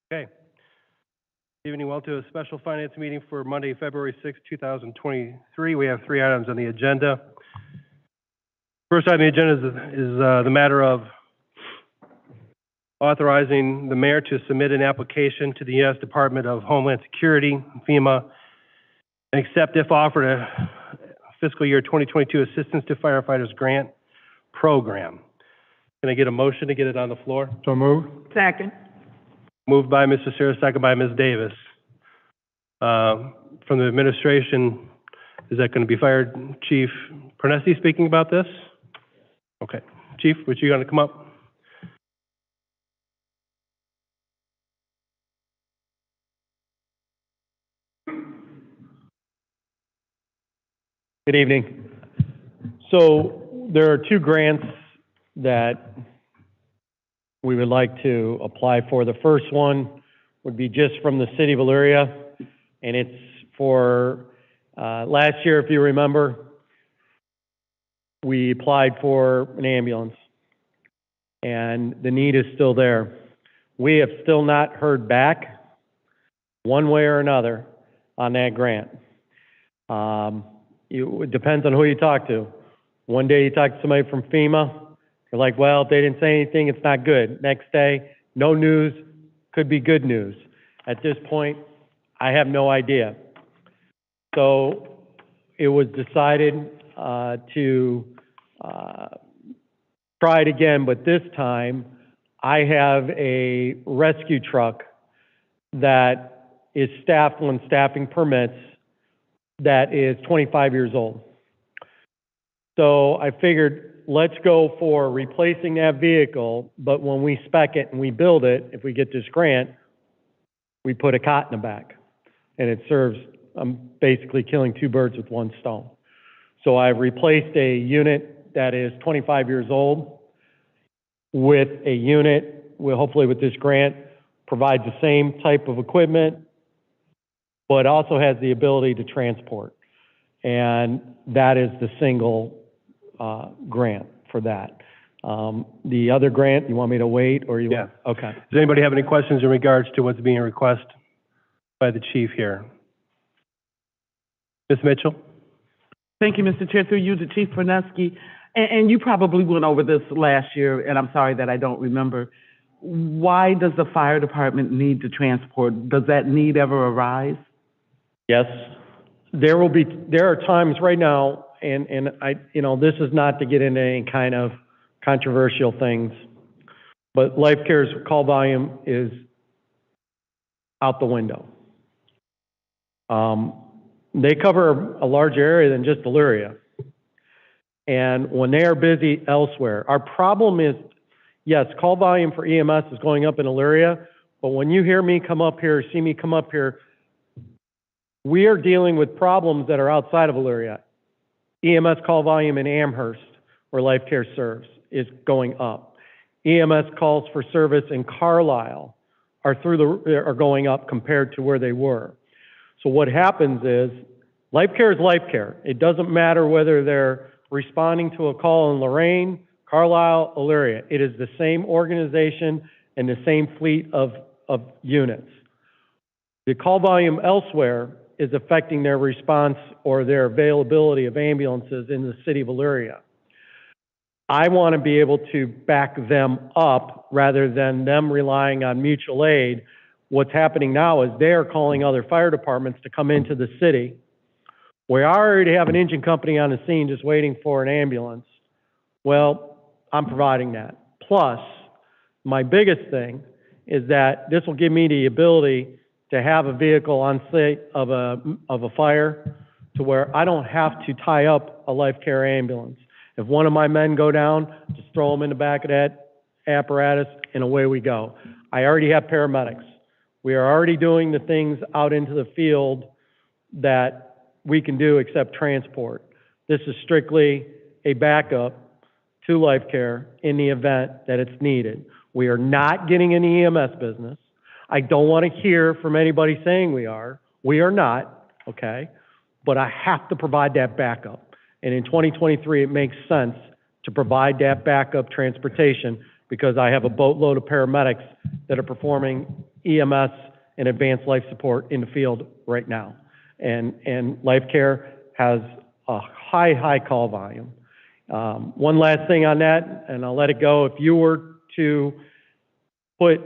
Okay. Evening, welcome to a special finance meeting for Monday, February 6, 2023. We have 3 items on the agenda. First item on the agenda is the matter of authorizing the mayor to submit an application to the U.S. Department of Homeland Security, FEMA, and accept, if offered, a fiscal year 2022 Assistance to Firefighters Grant Program. Can I get a motion to get it on the floor? So moved. Second. Moved by Mr. Sarah, second by Ms. Davis. From the administration, is that going to be Fire Chief Pernesi speaking about this? Okay. Chief, would you going to come up? Good evening. So there are 2 grants that we would like to apply for. The first one would be just from the city of Elyria, and it's for last year, if you remember, we applied for an ambulance, and the need is still there. We have still not heard back one way or another on that grant. It depends on who you talk to. One day you talk to somebody from FEMA, they're like, well, if they didn't say anything, it's not good. Next day, no news, could be good news. At this point, I have no idea. So it was decided to try it again, but this time I have a rescue truck that is staffed when staffing permits that is 25 years old. So I figured, let's go for replacing that vehicle, but when we spec it and we build it, if we get this grant, we put a cot in the back. And it serves, I'm basically killing 2 birds with 1 stone. So I've replaced a unit that is 25 years old with a unit, hopefully with this grant, provides the same type of equipment, but also has the ability to transport. And that is the single grant for that. The other grant, you want me to wait or you want? Okay. Does anybody have any questions in regards to what's being requested by the chief here? Ms. Mitchell? Thank you, Mr. Chair. Through you to Chief Pernesi. And you probably went over this last year, and I'm sorry that I don't remember. Why does the fire department need to transport? Does that need ever arise? Yes. There are times right now, and I, this is not to get into any kind of controversial things, but Life Care's call volume is out the window. They cover a larger area than just Elyria. And when they are busy elsewhere, our problem is, yes, call volume for EMS is going up in Elyria, but when you hear me come up here, see me come up here, we are dealing with problems that are outside of Elyria. EMS call volume in Amherst, where Life Care serves, is going up. EMS calls for service in Carlisle are going up compared to where they were. So what happens is, Life Care is Life Care. It doesn't matter whether they're responding to a call in Lorraine, Carlisle, Elyria. It is the same organization and the same fleet of units. The call volume elsewhere is affecting their response or their availability of ambulances in the city of Elyria. I want to be able to back them up rather than them relying on mutual aid. What's happening now is they are calling other fire departments to come into the city. We already have an engine company on the scene just waiting for an ambulance. Well, I'm providing that. Plus, my biggest thing is that this will give me the ability to have a vehicle on site of a fire to where I don't have to tie up a Life Care ambulance. If one of my men go down, just throw them in the back of that apparatus and away we go. I already have paramedics. We are already doing the things out into the field that we can do except transport. This is strictly a backup to Life Care in the event that it's needed. We are not getting in the EMS business. I don't want to hear from anybody saying we are. We are not, okay? But I have to provide that backup. And in 2023, it makes sense to provide that backup transportation because I have a boatload of paramedics that are performing EMS and advanced life support in the field right now. And Life Care has a high call volume. One last thing on that, and I'll let it go. If you were to put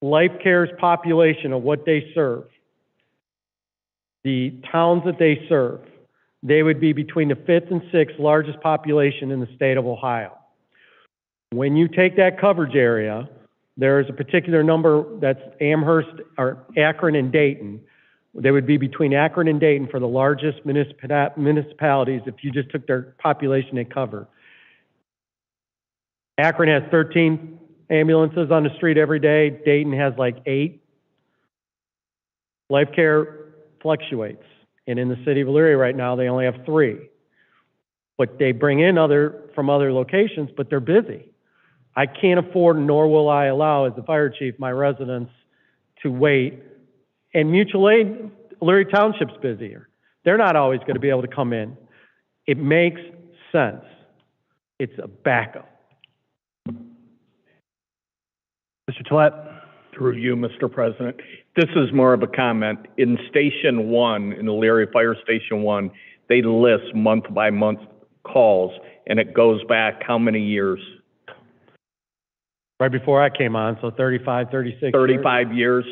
Life Care's population of what they serve, the towns that they serve, they would be between the 5th and 6th largest population in the state of Ohio. When you take that coverage area, there is a particular number that's Amherst or Akron and Dayton. They would be between Akron and Dayton for the largest municipalities if you just took their population they cover. Akron has 13 ambulances on the street every day. Dayton has like 8. Life Care fluctuates. And in the city of Elyria right now, they only have 3. But they bring in from other locations, but they're busy. I can't afford, nor will I allow, as the fire chief, my residents to wait. And mutual aid, Elyria Township's busier. They're not always going to be able to come in. It makes sense. It's a backup. Mr. Tolet. Through you, Mr. President. This is more of a comment. In Station 1, in Elyria Fire Station 1, they list month-by-month calls, and it goes back how many years? Right before I came on, so 35, 36 35 years.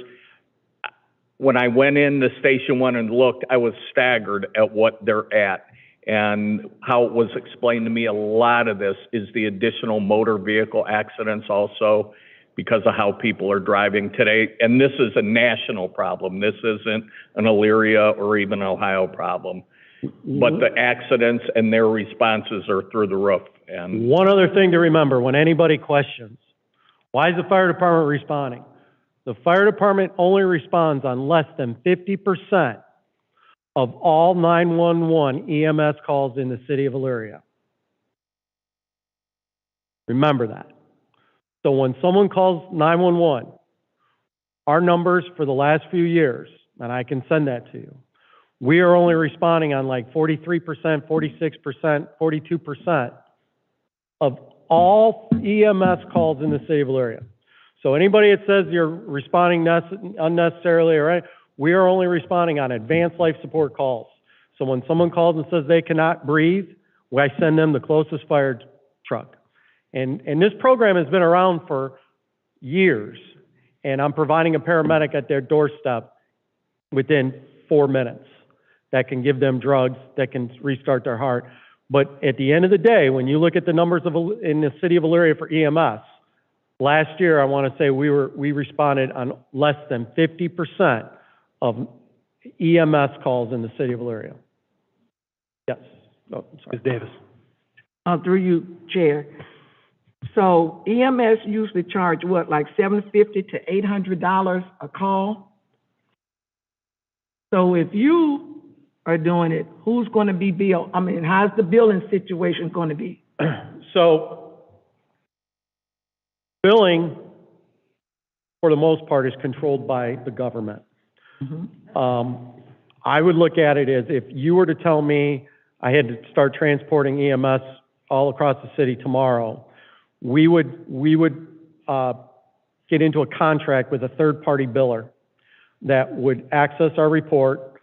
When I went into Station 1 and looked, I was staggered at what they're at. And how it was explained to me, a lot of this is the additional motor vehicle accidents also, because of how people are driving today. And this is a national problem. This isn't an Elyria or even Ohio problem. But the accidents and their responses are through the roof. And one other thing to remember when anybody questions, why is the fire department responding? The fire department only responds on less than 50% of all 911 EMS calls in the city of Elyria. Remember that. So when someone calls 911, our numbers for the last few years, and I can send that to you, we are only responding on like 43%, 46%, 42% of all EMS calls in the city of Elyria. So anybody that says you're responding unnecessarily, all right, we are only responding on advanced life support calls. So when someone calls and says they cannot breathe, I send them the closest fire truck. And this program has been around for years, and I'm providing a paramedic at their doorstep within 4 minutes that can give them drugs, that can restart their heart. But at the end of the day, when you look at the numbers in the city of Elyria for EMS, last year I want to say we responded on less than 50% of EMS calls in the city of Elyria. Yes. Oh, sorry. Ms. Davis. Through you, Chair. So EMS usually charge what, like $750 to $800 a call? So if you are doing it, who's going to be billed? I mean, how's the billing situation going to be? So billing, for the most part, is controlled by the government. I would look at it as if you were to tell me I had to start transporting EMS all across the city tomorrow, we would get into a contract with a third-party biller that would access our report.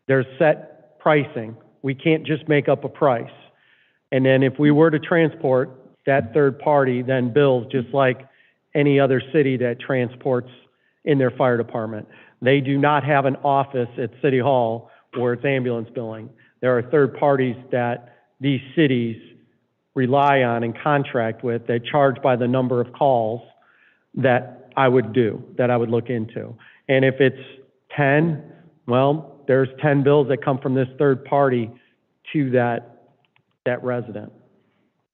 There's set pricing. We can't just make up a price. And then if we were to transport, that third party then bills just like any other city that transports in their fire department. They do not have an office at City Hall where it's ambulance billing. There are third parties that these cities rely on and contract with that charge by the number of calls that I would look into. And if it's 10, well, there's 10 bills that come from this third party to that resident.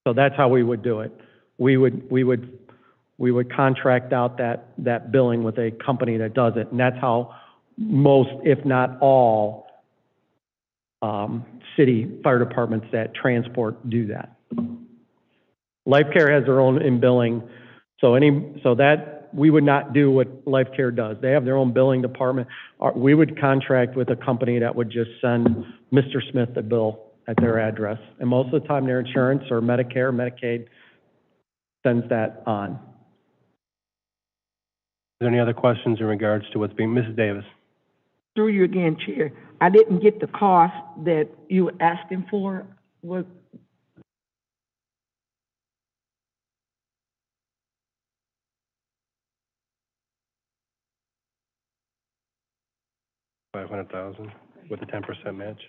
So that's how we would do it. We would contract out that billing with a company that does it, and that's how most, if not all, city fire departments that transport do that. Life Care has their own in billing, so that we would not do what Life Care does. They have their own billing department. We would contract with a company that would just send Mr. Smith the bill at their address, and most of the time their insurance or Medicare, Medicaid sends that on. there any other questions in regards to what's being, Mrs. Davis? Through you again, Chair. I didn't get the cost that you were asking for. Was, $500,000 with a 10% match.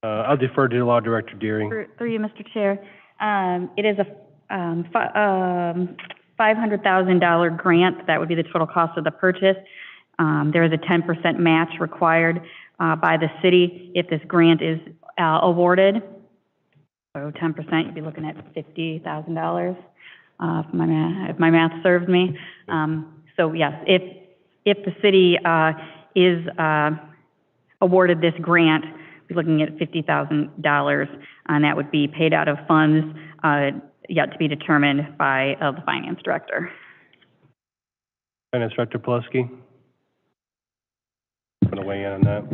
I'll defer to Law Director Deering. Through you, Mr. Chair. It is a $500,000 grant. That would be the total cost of the purchase. There is a 10% match required by the city if this grant is awarded. So 10%, you'd be looking at $50,000 if my math serves me. So yes, if the city is awarded this grant, we're looking at $50,000, and that would be paid out of funds yet to be determined by the finance director. Finance Director Pulaski? I'm going to weigh in on that.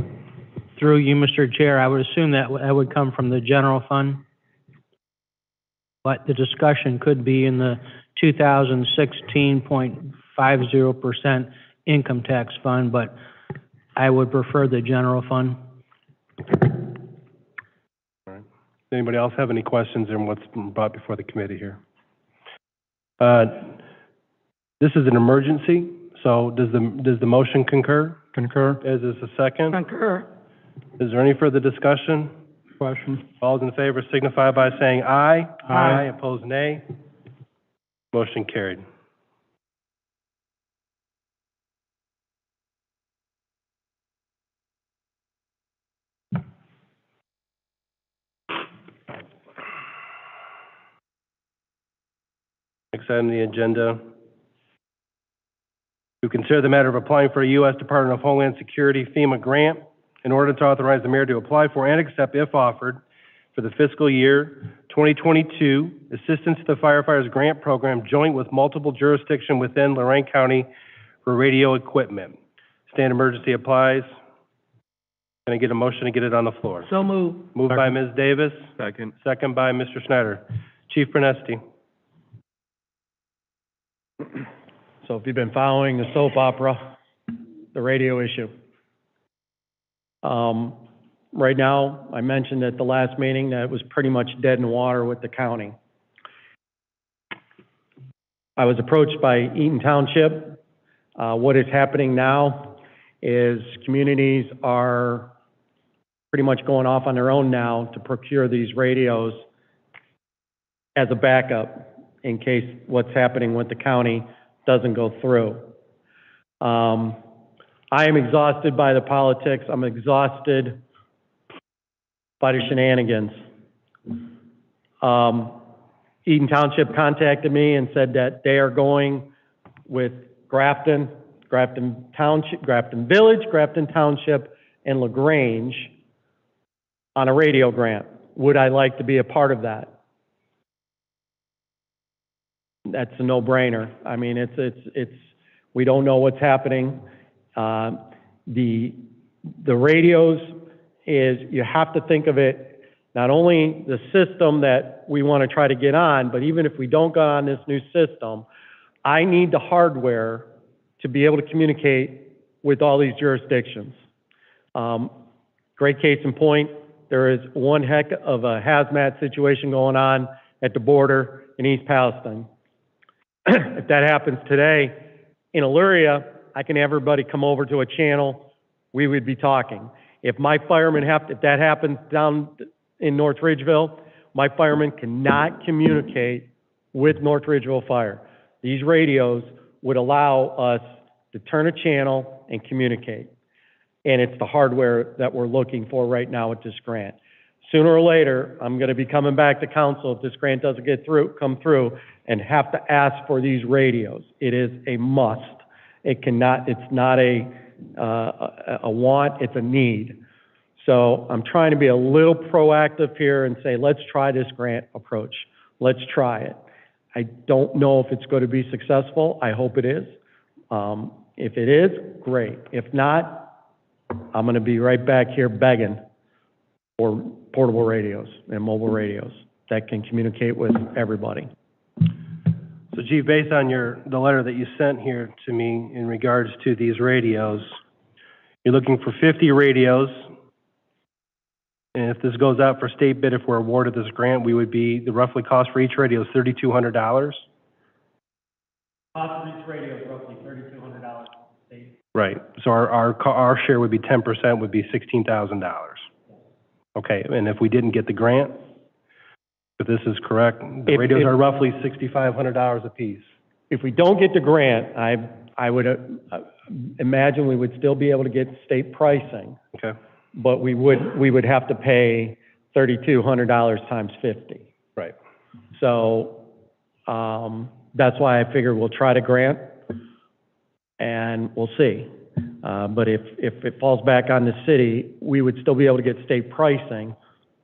Through you, Mr. Chair, I would assume that that would come from the general fund, but the discussion could be in the 2016.50% income tax fund, but I would prefer the general fund. All right. Does anybody else have any questions on what's been brought before the committee here? This is an emergency, so does the motion concur? Concur? Is this a second? concur. Is there any further discussion? Question? All those in favor signify by saying aye. Aye. Opposed, nay. Motion carried. Next item on the agenda, to consider the matter of applying for a U.S. Department of Homeland Security FEMA grant in order to authorize the mayor to apply for and accept, if offered, for the fiscal year 2022 Assistance to the Firefighters Grant Program joint with multiple jurisdiction within Lorraine County for radio equipment. Stand emergency applies. Can I get a motion to get it on the floor? So move. Moved by Ms. Davis. Second. Second by Mr. Schneider. Chief Pernesti. So if you've been following the soap opera, the radio issue. Right now, I mentioned at the last meeting that it was pretty much dead in the water with the county. I was approached by Eaton Township. What is happening now is communities are pretty much going off on their own now to procure these radios as a backup in case what's happening with the county doesn't go through. I am exhausted by the politics. I'm exhausted by the shenanigans. Eaton Township contacted me and said that they are going with Grafton Township, Grafton Village, Grafton Township, and LaGrange on a radio grant. Would I like to be a part of that? That's a no-brainer. I mean, we don't know what's happening. The radios is, you have to think of it, not only the system that we want to try to get on, but even if we don't get on this new system, I need the hardware to be able to communicate with all these jurisdictions. Great case in point, there is one heck of a hazmat situation going on at the border in East Palestine. If that happens today in Elyria, I can have everybody come over to a channel, we would be talking. If my firemen if that happens down in North Ridgeville, my firemen cannot communicate with North Ridgeville Fire. These radios would allow us to turn a channel and communicate. And it's the hardware that we're looking for right now with this grant. Sooner or later, I'm going to be coming back to council if this grant doesn't come through, and have to ask for these radios. It is a must. It's not a want, it's a need. So I'm trying to be a little proactive here and say, let's try this grant approach. Let's try it. I don't know if it's going to be successful. I hope it is. If it is, great. If not, I'm going to be right back here begging for portable radios and mobile radios that can communicate with everybody. So Chief, based on the letter that you sent here to me in regards to these radios, you're looking for 50 radios. And if this goes out for state bid, if we're awarded this grant, the roughly cost for each radio is $3,200. Cost of each radio is roughly $3,200 state. Right. So our share would be 10%, would be $16,000. Okay, and if we didn't get the grant, if this is correct, the radios are roughly $6,500 apiece. If we don't get the grant, I would imagine we would still be able to get state pricing, Okay, but we would have to pay $3,200 times 50. right. So, that's why I figure we'll try to grant, and we'll see. But if it falls back on the city, we would still be able to get state pricing,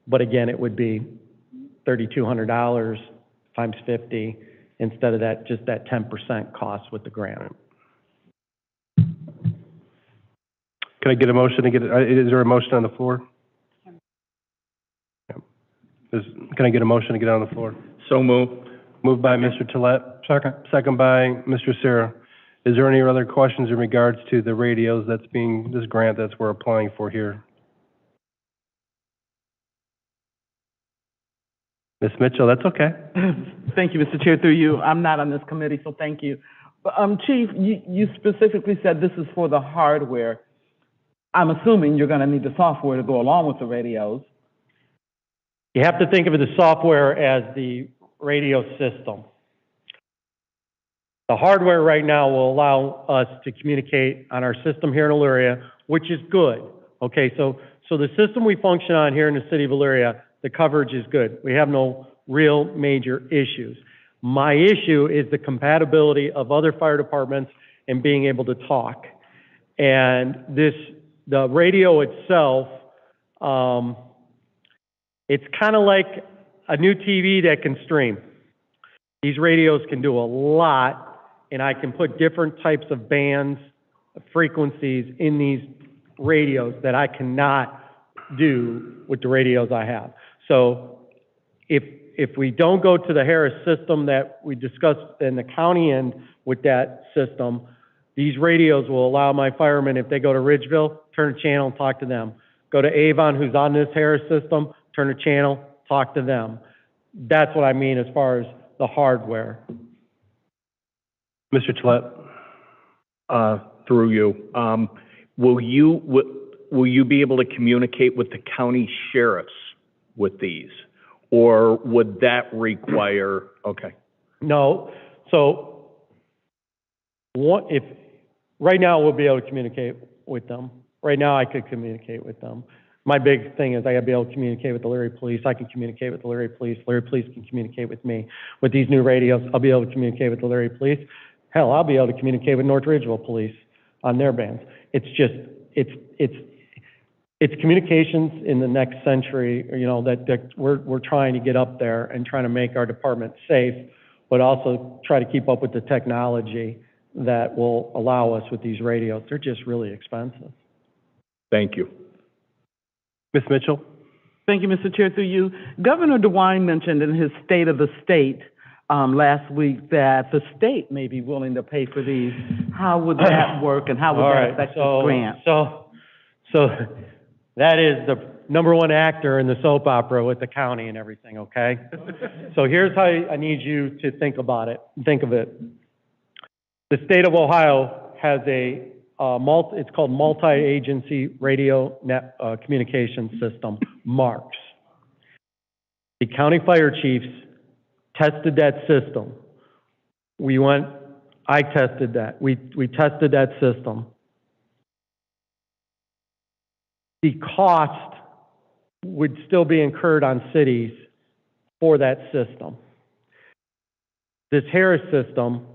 but again, it would be $3,200 times 50 instead of just that 10% cost with the grant. Can I get a motion to get, is there a motion on the floor? Yeah. Can I get a motion to get on the floor? So move. Moved by Mr. Tolet. Second. Second by Mr. Sarah. Is there any other questions in regards to the radios this grant that we're applying for here? Ms. Mitchell, that's okay. Thank you, Mr. Chair, through you. I'm not on this committee, so thank you. But, Chief, you specifically said this is for the hardware. I'm assuming you're gonna need the software to go along with the radios. You have to think of the software as the radio system. The hardware right now will allow us to communicate on our system here in Elyria, which is good. Okay, so the system we function on here in the city of Elyria, the coverage is good. We have no real major issues. My issue is the compatibility of other fire departments and being able to talk. And the radio itself, it's kind of like a new TV that can stream. These radios can do a lot, and I can put different types of bands, frequencies in these radios that I cannot do with the radios I have. So if we don't go to the Harris system that we discussed in the county end with that system, these radios will allow my firemen, if they go to Ridgeville, turn a channel and talk to them. Go to Avon, who's on this Harris system, turn a channel, talk to them. That's what I mean as far as the hardware. Mr. Tolet? Through you. Will you be able to communicate with the county sheriffs with these? Or would that require, okay. No, so right now we'll be able to communicate with them. Right now I could communicate with them. My big thing is I gotta be able to communicate with the Elyria Police. I can communicate with the Elyria Police. Elyria Police can communicate with me. With these new radios, I'll be able to communicate with the Elyria Police. Hell, I'll be able to communicate with North Ridgeville Police on their bands. It's just, it's communications in the next century, you know, that we're trying to get up there and trying to make our department safe, but also try to keep up with the technology that will allow us with these radios. They're just really expensive. Thank you. Ms. Mitchell? Thank you, Mr. Chair, through you. Governor DeWine mentioned in his State of the State last week that the state may be willing to pay for these. How would that work, and how would that affect this grant? So that is the number one actor in the soap opera with the county and everything, okay? So here's how I need you to think about it, think of it. The state of Ohio has it's called Multi-Agency Radio Net Communication System, MARCS. The county fire chiefs tested that system. I tested that. We tested that system. The cost would still be incurred on cities for that system. This Harris system,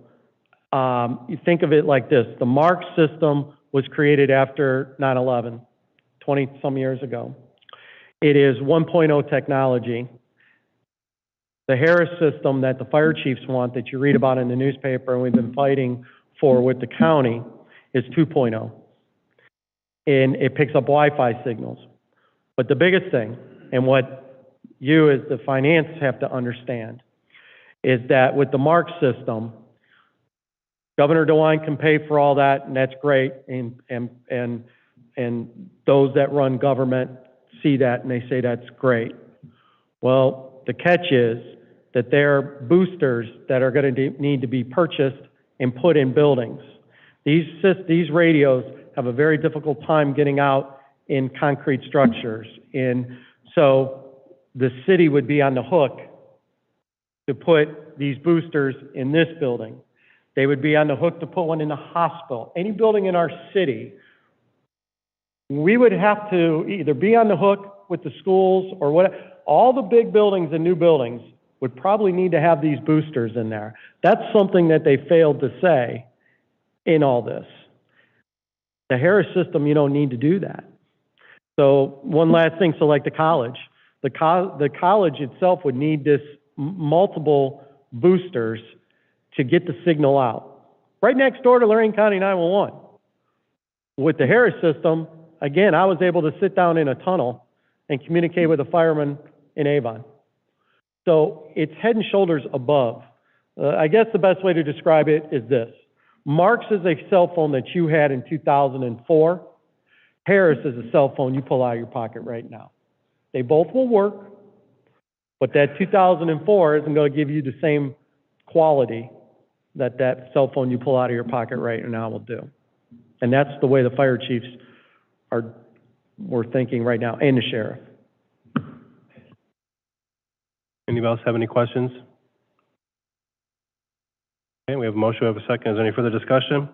you think of it like this. The MARCS system was created after 9/11, 20-some years ago. It is 1.0 technology. The Harris system that the fire chiefs want, that you read about in the newspaper and we've been fighting for with the county, is 2.0. And it picks up Wi-Fi signals. But the biggest thing, and what you as the finance have to understand, is that with the Mark system, Governor DeWine can pay for all that, and that's great, and those that run government see that and they say that's great. Well, the catch is that there are boosters that are going to need to be purchased and put in buildings. These radios have a very difficult time getting out in concrete structures, and so the city would be on the hook to put these boosters in this building. They would be on the hook to put one in the hospital. Any building in our city, we would have to either be on the hook with the schools or what. All the big buildings and new buildings would probably need to have these boosters in there. That's something that they failed to say in all this. The Harris system, you don't need to do that. So one last thing, so like the college itself would need this multiple boosters to get the signal out. Right next door to Lorraine County 911. With the Harris system, again, I was able to sit down in a tunnel and communicate with a fireman in Avon. So it's head and shoulders above. I guess the best way to describe it is this. Mark's is a cell phone that you had in 2004. Harris is a cell phone you pull out of your pocket right now. They both will work, but that 2004 isn't going to give you the same quality that that cell phone you pull out of your pocket right now will do. And that's the way the fire chiefs we're thinking right now, and the sheriff. Anybody else have any questions? Okay, we have a motion, we have a second. Is there any further discussion?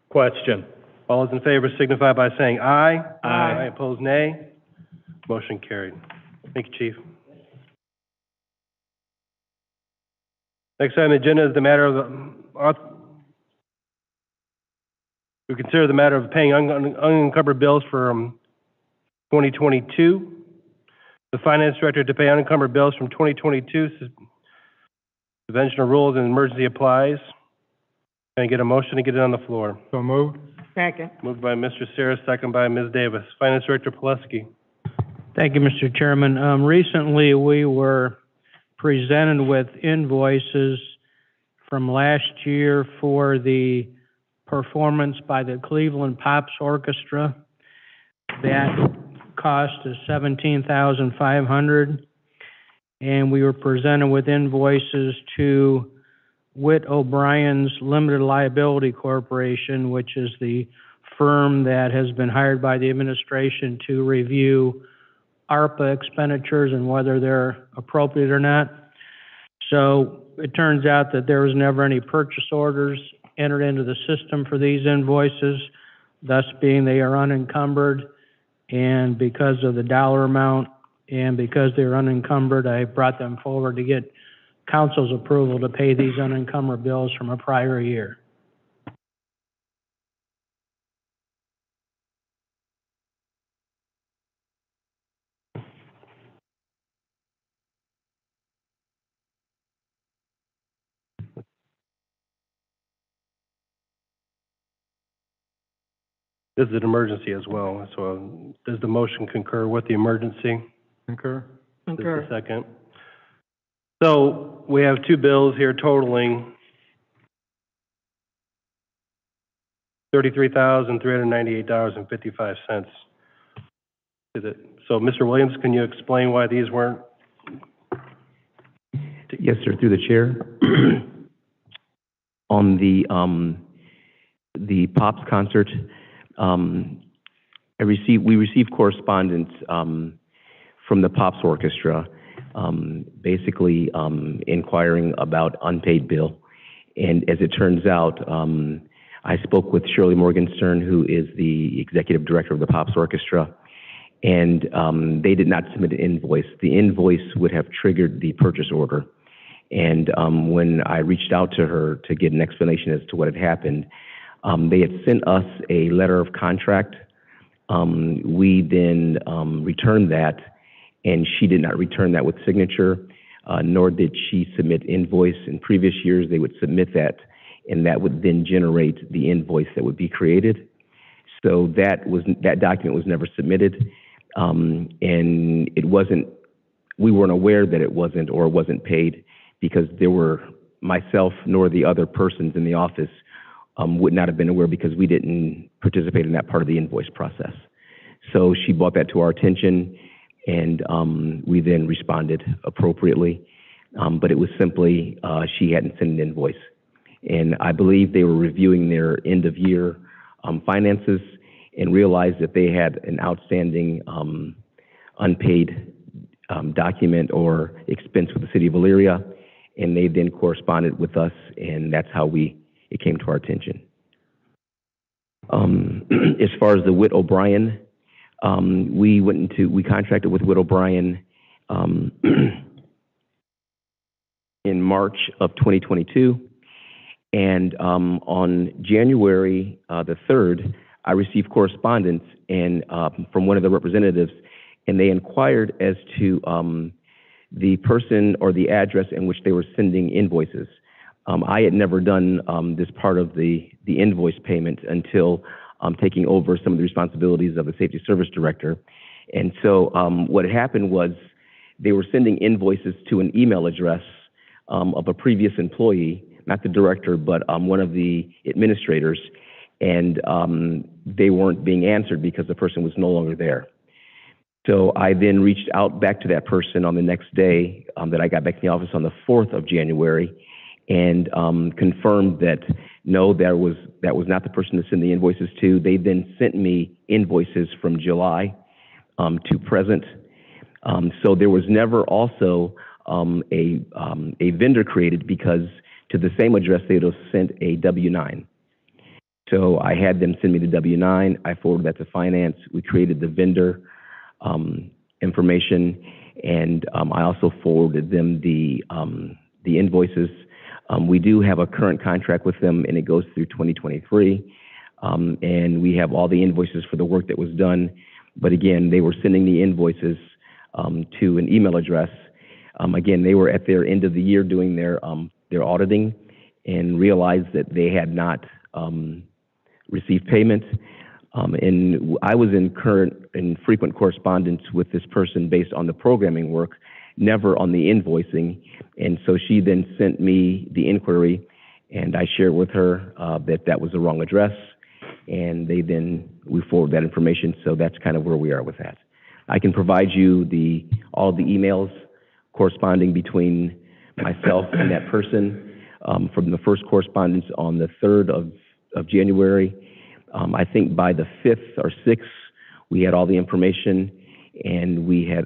Question. All those in favor signify by saying aye. Aye. Opposed, nay. Motion carried. Thank you, Chief. Next item on the agenda is the matter of we consider the matter of paying unencumbered bills for 2022. The finance director to pay unencumbered bills from 2022. Suspension of rules and emergency applies. Can I get a motion to get it on the floor? So moved. Second. Moved by Mr. Sarah, second by Ms. Davis. Finance Director Pileski. Thank you, Mr. Chairman. Recently, we were presented with invoices from last year for the performance by the Cleveland Pops Orchestra. That cost is $17,500, and we were presented with invoices to Witt O'Brien's Limited Liability Corporation, which is the firm that has been hired by the administration to review ARPA expenditures and whether they're appropriate or not. So it turns out that there was never any purchase orders entered into the system for these invoices, thus being they are unencumbered. And because of the dollar amount and because they're unencumbered, I brought them forward to get council's approval to pay these unencumbered bills from a prior year. This is an emergency as well, so does the motion concur with the emergency? Concur. This is the second. So we have two bills here totaling $33,398.55. So, Mr. Williams, can you explain why these weren't? Yes, sir, through the chair. On the Pops concert, we received correspondence from the Pops Orchestra, basically inquiring about unpaid bill. And as it turns out, I spoke with Shirley Morgenstern, who is the executive director of the Pops Orchestra, and they did not submit an invoice. The invoice would have triggered the purchase order. And when I reached out to her to get an explanation as to what had happened, they had sent us a letter of contract. We then returned that, and she did not return that with signature, nor did she submit invoice. In previous years, they would submit that, and that would then generate the invoice that would be created. So that document was never submitted, and we weren't aware that it wasn't paid because there were myself nor the other persons in the office would not have been aware because we didn't participate in that part of the invoice process. So she brought that to our attention, and we then responded appropriately. But it was simply she hadn't sent an invoice. And I believe they were reviewing their end-of-year finances and realized that they had an outstanding unpaid document or expense with the city of Elyria, and they then corresponded with us, and that's how it came to our attention. As far as the Witt O'Brien, we contracted with Witt O'Brien in March of 2022, and on January the 3rd, I received correspondence from one of the representatives, and they inquired as to the person or the address in which they were sending invoices. I had never done this part of the invoice payment until taking over some of the responsibilities of the Safety Service Director. And so what had happened was they were sending invoices to an email address of a previous employee, not the director, but one of the administrators, and they weren't being answered because the person was no longer there. So I then reached out back to that person on the next day that I got back in the office on the 4th of January and confirmed that no, that was not the person to send the invoices to. They then sent me invoices from July to present. So there was never also a vendor created because to the same address they would have sent a W-9. So I had them send me the W-9. I forwarded that to finance. We created the vendor information, and I also forwarded them the invoices. We do have a current contract with them, and it goes through 2023. And we have all the invoices for the work that was done. But again, they were sending the invoices to an email address. Again, they were at their end of the year doing their auditing and realized that they had not received payment. And I was in frequent correspondence with this person based on the programming work, never on the invoicing. And so she then sent me the inquiry, and I shared with her that was the wrong address. And we forwarded that information. So that's kind of where we are with that. I can provide you all the emails corresponding between myself and that person from the first correspondence on the 3rd of January. I think by the 5th or 6th, we had all the information, and we had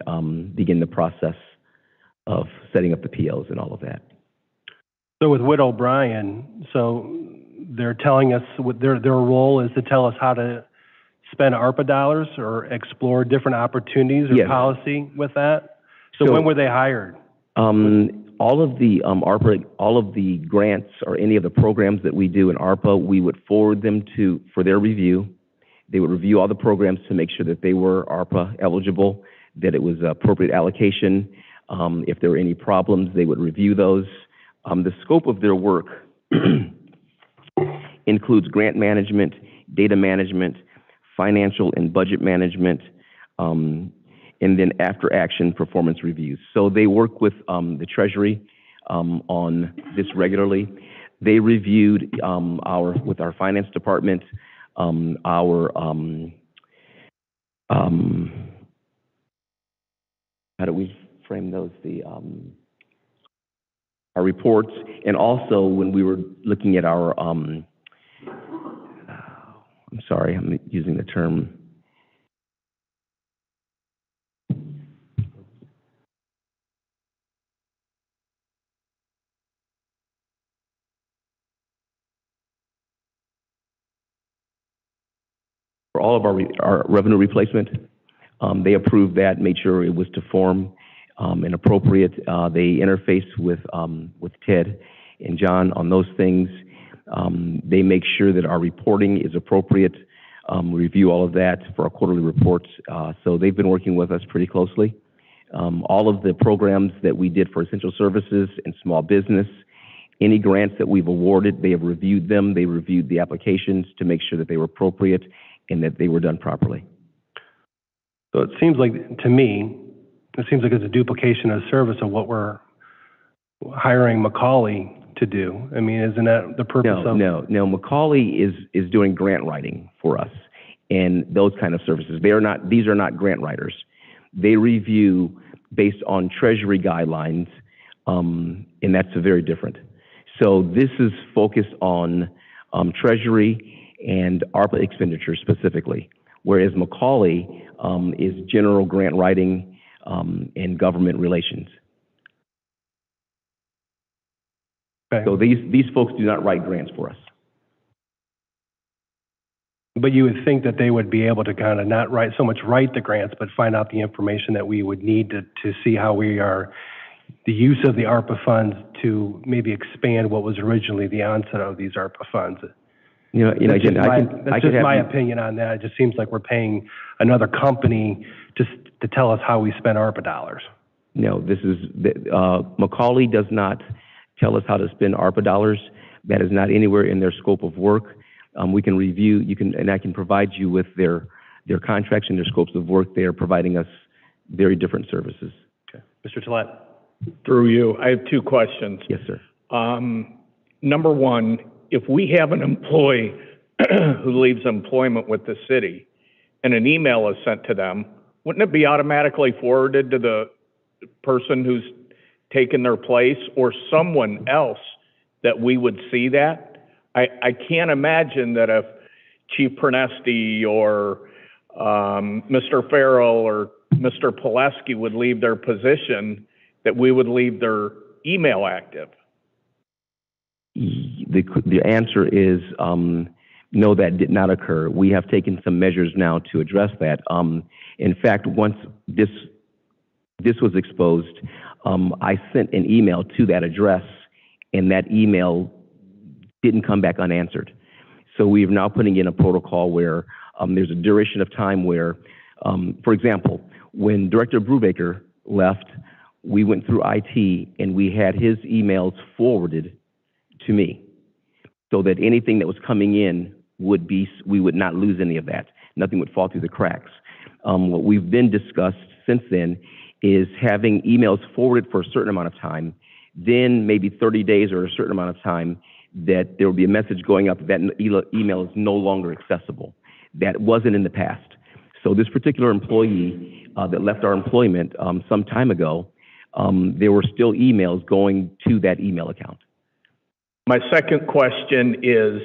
begun the process of setting up the POs and all of that. So with Witt O'Brien, so they're telling us what their role is to tell us how to spend ARPA dollars or explore different opportunities or Yes. policy with that? So when were they hired? All of the ARPA, all of the grants or any of the programs that we do in ARPA, we would forward them for their review. They would review all the programs to make sure that they were ARPA eligible, that it was appropriate allocation. If there were any problems, they would review those. The scope of their work includes grant management, data management, financial and budget management, and then after action performance reviews. So they work with the Treasury on this regularly. They reviewed with our finance department, how do we frame those? Our reports, and also when we were looking at our, I'm sorry, I'm using the term. For all of our revenue replacement, they approved that, made sure it was to form and appropriate. They interface with Ted and John on those things. They make sure that our reporting is appropriate. Review all of that for our quarterly reports. So they've been working with us pretty closely. All of the programs that we did for essential services and small business, any grants that we've awarded, they have reviewed them. They reviewed the applications to make sure that they were appropriate and that they were done properly. So it seems like, to me, it seems like it's a duplication of service of what we're hiring Macaulay to do? I mean, isn't that the purpose of? No. Macaulay is doing grant writing for us and those kind of services. These are not grant writers. They review based on Treasury guidelines, and that's very different. So this is focused on Treasury and ARPA expenditures specifically, whereas Macaulay is general grant writing and government relations. Okay. So these folks do not write grants for us. But you would think that they would be able to kind of not write the grants, but find out the information that we would need to see how we are, the use of the ARPA funds to maybe expand what was originally the onset of these ARPA funds. That's just my opinion on that. It just seems like we're paying another company just to tell us how we spend ARPA dollars. No, Macaulay does not tell us how to spend ARPA dollars. That is not anywhere in their scope of work. We can review, and I can provide you with their contracts and their scopes of work. They are providing us very different services. Okay. Mr. Tolet. Through you, I have two questions. Yes, sir. Number one, if we have an employee who leaves employment with the city and an email is sent to them, wouldn't it be automatically forwarded to the person who's taken their place or someone else that we would see that? I can't imagine that if Chief Pernesti or Mr. Farrell or Mr. Pileski would leave their position, that we would leave their email active. The answer is no, that did not occur. We have taken some measures now to address that. In fact, once this was exposed, I sent an email to that address, and that email didn't come back unanswered. So we are now putting in a protocol where there's a duration of time where, for example, when Director Brubaker left, we went through IT and we had his emails forwarded to me so that anything that was coming in we would not lose any of that. Nothing would fall through the cracks. What we've been discussed since then is having emails forwarded for a certain amount of time, then maybe 30 days or a certain amount of time that there will be a message going up that email is no longer accessible. That wasn't in the past. So this particular employee that left our employment some time ago, there were still emails going to that email account. My second question is,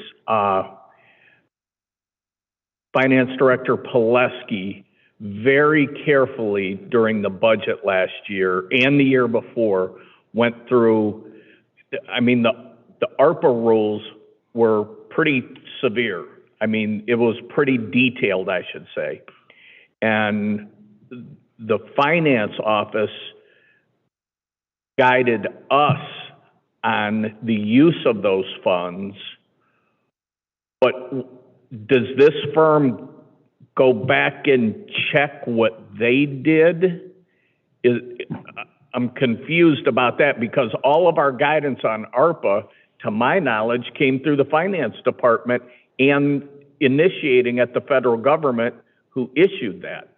Finance Director Pileski very carefully during the budget last year and the year before went through, the ARPA rules were pretty severe. It was pretty detailed, I should say. And the finance office guided us on the use of those funds. But does this firm go back and check what they did? I'm confused about that because all of our guidance on ARPA, to my knowledge, came through the finance department and initiating at the federal government who issued that.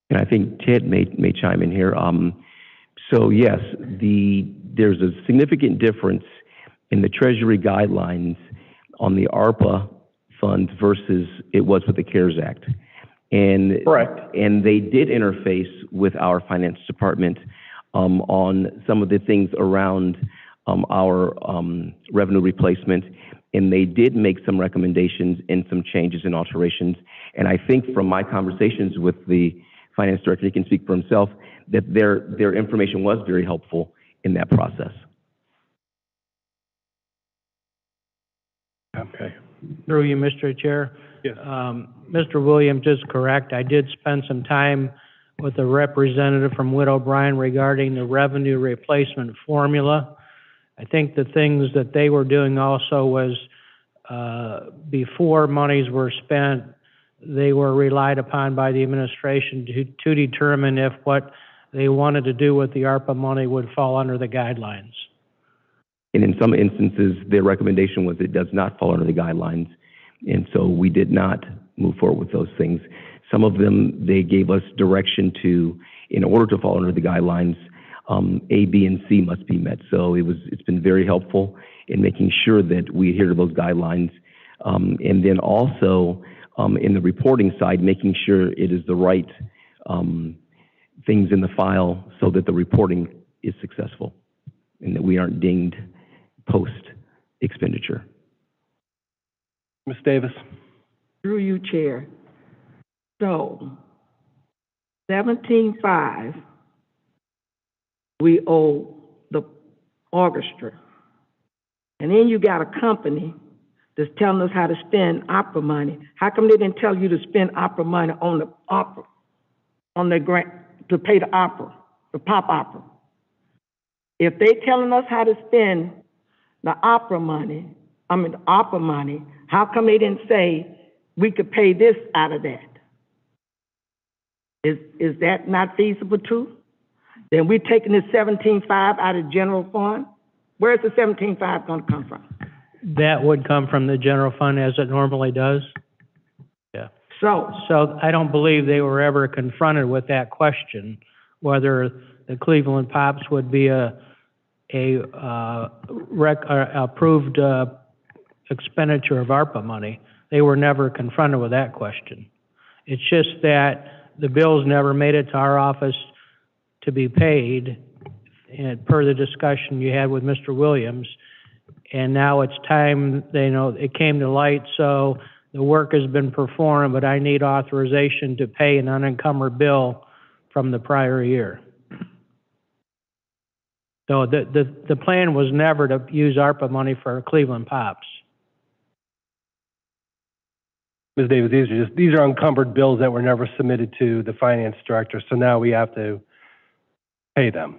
And I think Ted may chime in here. So yes, there's a significant difference in the Treasury guidelines on the ARPA funds versus it was with the CARES Act. And correct. And they did interface with our finance department on some of the things around our revenue replacement, and they did make some recommendations and some changes and alterations. And I think from my conversations with the finance director, he can speak for himself, that their information was very helpful in that process. Okay. Through you, Mr. Chair. Yes. Mr. Williams is correct. I did spend some time with a representative from Witt O'Brien regarding the revenue replacement formula. I think the things that they were doing also was before monies were spent, they were relied upon by the administration to determine if what they wanted to do with the ARPA money would fall under the guidelines. And in some instances, their recommendation was it does not fall under the guidelines. And so we did not move forward with those things. Some of them, they gave us direction to, in order to fall under the guidelines, A, B, and C must be met. So it's been very helpful in making sure that we adhere to those guidelines. And then also, in the reporting side, making sure it is the right, things in the file so that the reporting is successful and that we aren't dinged post-expenditure. Ms. Davis? Through you, Chair. So, 17.5, we owe the orchestra. And then you got a company that's telling us how to spend opera money. How come they didn't tell you to spend opera money on the opera, on the grant, to pay the opera, the pop opera? If they telling us how to spend the opera money, how come they didn't say we could pay this out of that? Is that not feasible too? Then we're taking this 17.5 out of general fund? Where's the 17.5 gonna come from? That would come from the general fund as it normally does. Yeah. So, So I don't believe they were ever confronted with that question, whether the Cleveland Pops would be approved expenditure of ARPA money. They were never confronted with that question. It's just that the bills never made it to our office to be paid, and per the discussion you had with Mr. Williams. And now it's time, it came to light, so the work has been performed, but I need authorization to pay an unencumbered bill from the prior year. So the plan was never to use ARPA money for Cleveland Pops. Ms. Davis, these are encumbered bills that were never submitted to the finance director, so now we have to pay them.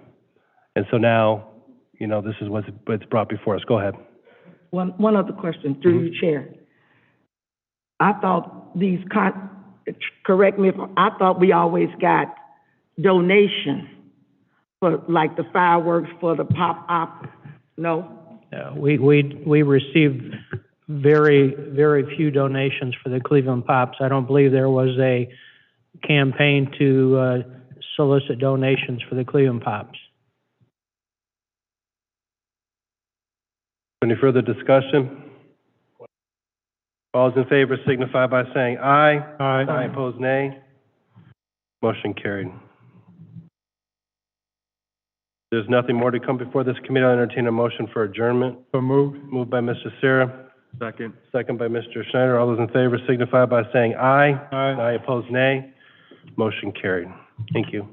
And so now, this is what's brought before us. Go ahead. one other question, through you, Chair. I thought correct me if, I thought we always got donations for, like, the fireworks for the pop opera. No? We received very, very few donations for the Cleveland Pops. I don't believe there was a campaign to solicit donations for the Cleveland Pops. Any further discussion? All those in favor signify by saying aye. Aye. Aye, opposed, nay. Motion carried. There's nothing more to come before this committee. I'll entertain a motion for adjournment. So moved. Moved by Mr. Sarah. Second. Second by Mr. Schneider. All those in favor signify by saying aye. Aye. Aye, opposed, nay. Motion carried. Thank you.